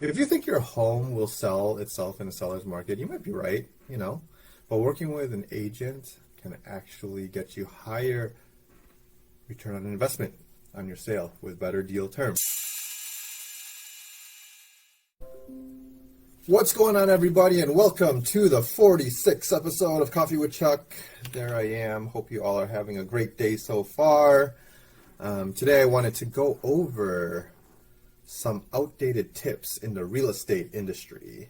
If you think your home will sell itself in a seller's market, you might be right, but working with an agent can actually get you higher return on investment on your sale with better deal terms. What's going on, everybody, and welcome to the 46th episode of Coffee with Chuck. There I am. Hope you all are having a great day so far. Today I wanted to go over some outdated tips in the real estate industry.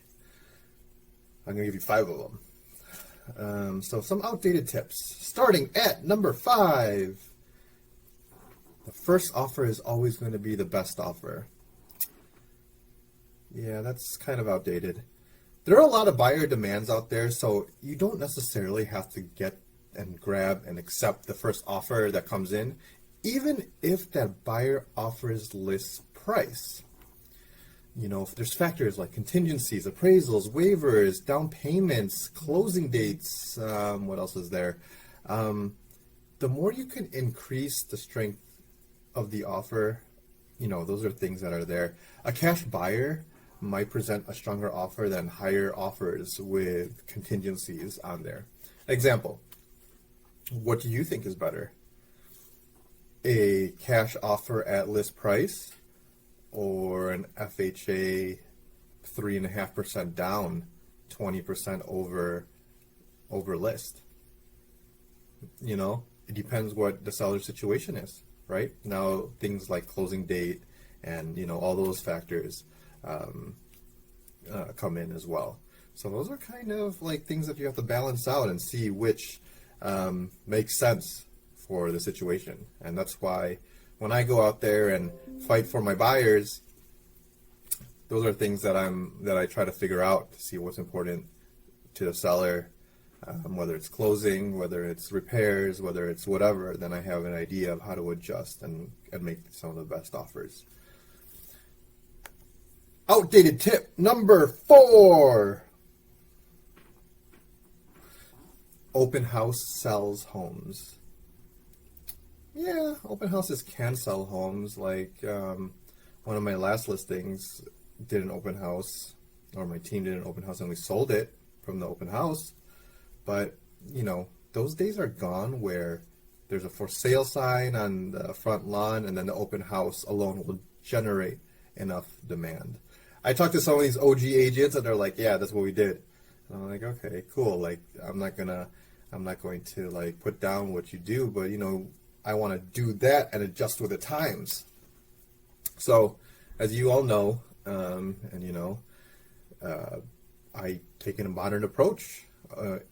I'm going to give you 5 of them. So some outdated tips. Starting at number 5. The first offer is always going to be the best offer. Yeah, that's kind of outdated. There are a lot of buyer demands out there, so you don't necessarily have to get and grab and accept the first offer that comes in, even if that buyer offers list price. There's factors like contingencies, appraisals, waivers, down payments, closing dates. What else is there? The more you can increase the strength of the offer, those are things that are there. A cash buyer might present a stronger offer than higher offers with contingencies on there. Example, what do you think is better? A cash offer at list price or an FHA 3.5% down, 20% over list? It depends what the seller's situation is, right? Now, things like closing date and, all those factors come in as well. So those are kind of like things that you have to balance out and see which makes sense for the situation. And that's why when I go out there and fight for my buyers, those are things that I try to figure out to see what's important to the seller, whether it's closing, whether it's repairs, whether it's whatever. Then I have an idea of how to adjust and make some of the best offers. Outdated tip number 4. Open house sells homes. Yeah, open houses can sell homes. Like one of my last listings did an open house, or my team did an open house, and we sold it from the open house. But, those days are gone where there's a for sale sign on the front lawn and then the open house alone will generate enough demand. I talked to some of these OG agents and they're like, yeah, that's what we did. And I'm like, okay, cool. Like, I'm not going to like put down what you do, but I want to do that and adjust with the times. So, as you all know, I take a modern approach,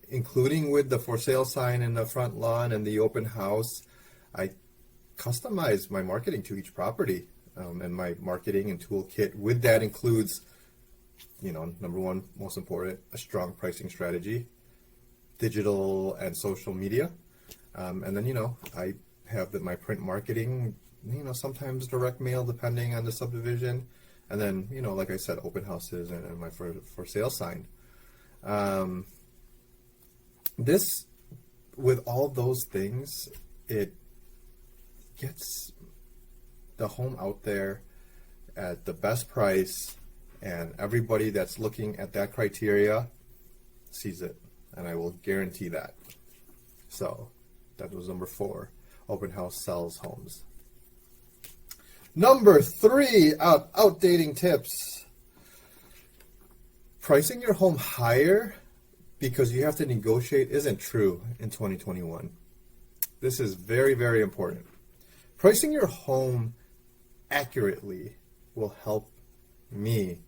including with the for sale sign in the front lawn and the open house. I customize my marketing to each property, and my marketing and toolkit with that includes, number one, most important, a strong pricing strategy, digital and social media, and then I have my print marketing, sometimes direct mail depending on the subdivision, and then like I said, open houses and my for sale sign. This, with all those things, it gets the home out there at the best price, and everybody that's looking at that criteria sees it, and I will guarantee that. So that was number 4. Open house sells homes. Number 3, outdating tips. Pricing your home higher because you have to negotiate isn't true in 2021. This is very, very important. Pricing your home accurately will help me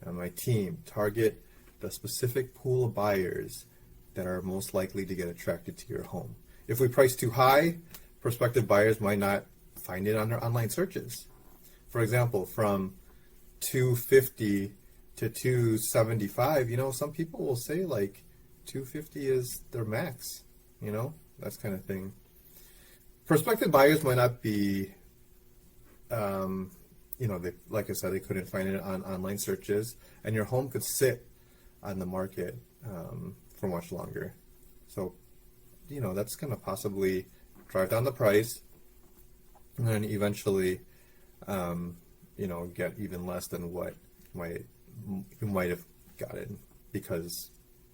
and my team target the specific pool of buyers that are most likely to get attracted to your home. If we price too high, prospective buyers might not find it on their online searches. For example, from $250 to $275, some people will say like $250 is their max, that kind of thing. Prospective buyers might not be, like I said, they couldn't find it on online searches, and your home could sit on the market for much longer. So, that's going to possibly drive down the price, and then eventually, get even less than what might you might have gotten, because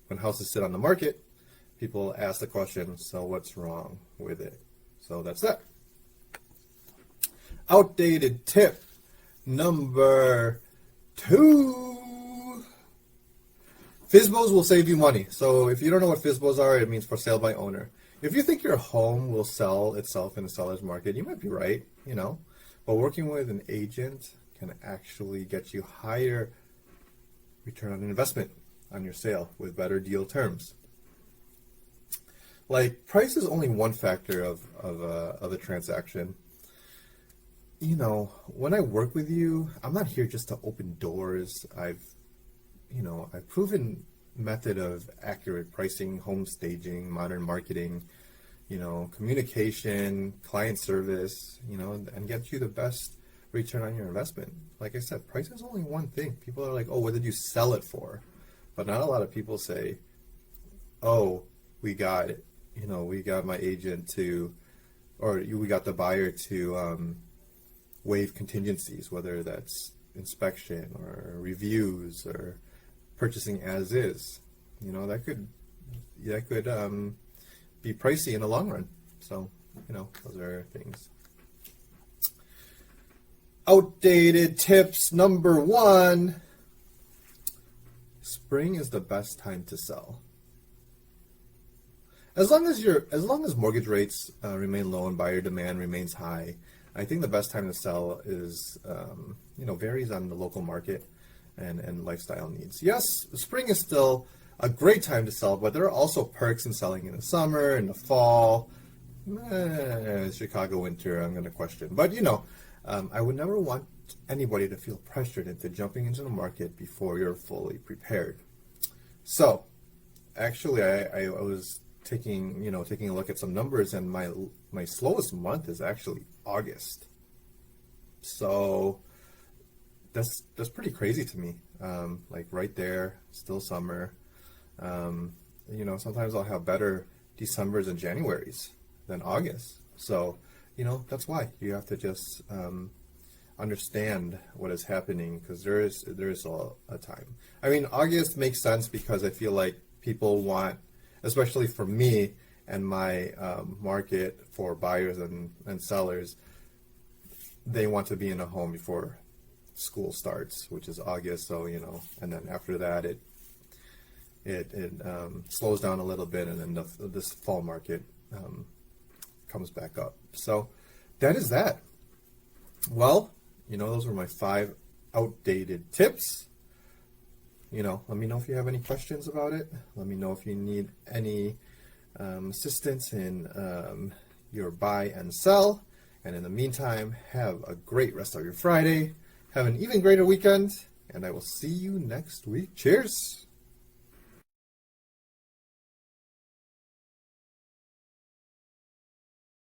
when houses sit on the market, people ask the question, so what's wrong with it? So that's that. Outdated tip number 2. FSBOs will save you money. So if you don't know what FSBOs are, it means for sale by owner. If you think your home will sell itself in a seller's market, you might be right, but working with an agent can actually get you higher return on investment on your sale with better deal terms. Like, price is only one factor of a transaction. When I work with you, I'm not here just to open doors. I've proven method of accurate pricing, home staging, modern marketing, communication, client service, and get you the best return on your investment. Like I said, price is only one thing. People are like, oh, what did you sell it for? But not a lot of people say, oh, we got my agent to, or we got the buyer to waive contingencies, whether that's inspection or reviews or purchasing as is. That could be pricey in the long run. So, those are things. Outdated tips number 1. Spring is the best time to sell. As long as mortgage rates remain low and buyer demand remains high, I think the best time to sell is varies on the local market and lifestyle needs. Yes, spring is still a great time to sell, but there are also perks in selling in the summer, in the fall. Chicago winter, I'm going to question. But I would never want anybody to feel pressured into jumping into the market before you're fully prepared. So, actually, I was taking a look at some numbers, and my slowest month is actually August. So that's pretty crazy to me. Like right there, still summer. Sometimes I'll have better Decembers and Januaries than August. So, that's why you have to just understand what is happening, because there is a time. I mean, August makes sense because I feel like people want, especially for me and my market for buyers and sellers, they want to be in a home before school starts, which is August. So, and then after that, it slows down a little bit, and then this fall market comes back up. So that is that. Well, those were my 5 outdated tips. Let me know if you have any questions about it. Let me know if you need any assistance in your buy and sell. And in the meantime, have a great rest of your Friday. Have an even greater weekend. And I will see you next week. Cheers.